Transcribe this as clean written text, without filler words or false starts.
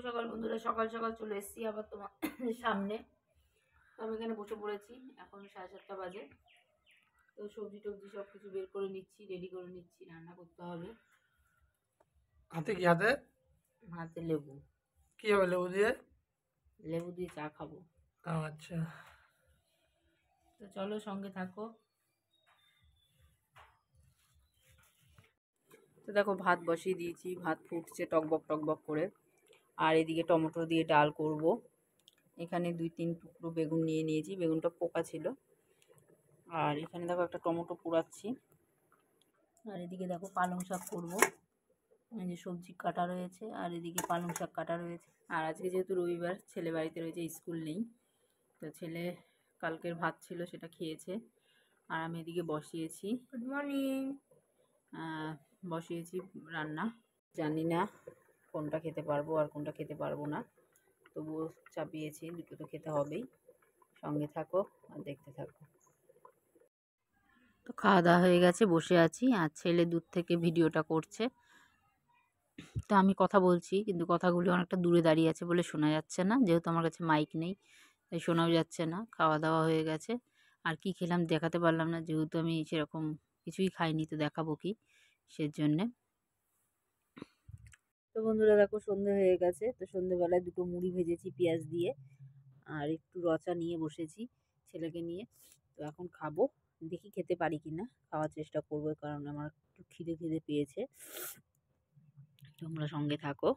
সকাল বন্ধুরা, সকাল সকাল চলে এসেছি আবার তোমার সামনে। তো আমি এখানে বসে পড়েছি, এখন 7:30 বাজে। তো সবজি টবজি সব কিছু বের করে নিচ্ছি, রেডি করে নিচ্ছি, রান্না করতে হবে। হাতে কি হাতে? হাতে লেবু। কি হবে লেবু দিয়ে? লেবু দিয়ে চা খাবো। আচ্ছা, তো চলো সঙ্গে থাকো। তো দেখো ভাত বসিয়ে দিয়েছি, ভাত ফুটছে টকবক টকবক করে। আর এদিকে টমেটো দিয়ে ডাল করব। এখানে 2-3 টুকরো বেগুন নিয়ে নিয়েছি, বেগুনটা পোকা ছিল। আর এখানে দেখো একটা টমেটো পোড়াচ্ছি। আর এদিকে দেখো পালং শাক করবো। এই যে সবজি কাটা রয়েছে, আর এদিকে পালং শাক কাটা রয়েছে। আর আজকে যেহেতু রবিবার, ছেলে বাড়িতে রয়েছে, স্কুল নেই। তো ছেলে কালকের ভাত ছিল, সেটা খেয়েছে। আর আমি এদিকে বসিয়েছি, গুড মর্নিং, বসিয়েছি রান্না। জানি না কোনটা খেতে পারবো আর কোনটা খেতে পারবো না, তবুও চাপিয়েছি, দুটো তো খেতে হবেই। সঙ্গে থাকো আর দেখতে থাকো। তো খাওয়া দাওয়া হয়ে গেছে, বসে আছি, আর ছেলে দূর থেকে ভিডিওটা করছে। তো আমি কথা বলছি, কিন্তু কথাগুলি অনেকটা দূরে দাঁড়িয়ে আছে বলে শোনা যাচ্ছে না, যেহেতু আমার কাছে মাইক নেই, তাই শোনাও যাচ্ছে না। খাওয়া দাওয়া হয়ে গেছে, আর কি খেলাম দেখাতে পারলাম না, যেহেতু আমি সেরকম কিছুই খাইনি, তো দেখাবো কি সেজন্যে। তো বন্ধুরা দেখো সন্ধে হয়ে গেছে। তো সন্ধেবেলায় দুটো মুড়ি ভেজেছি পেঁয়াজ দিয়ে, আর একটু রচা নিয়ে বসেছি ছেলেকে নিয়ে। তো এখন খাবো, দেখি খেতে পারি কিনা, খাওয়ার চেষ্টা করবো, কারণ আমার একটু খিদে খিদে পেয়েছে। তোমরা সঙ্গে থাকো।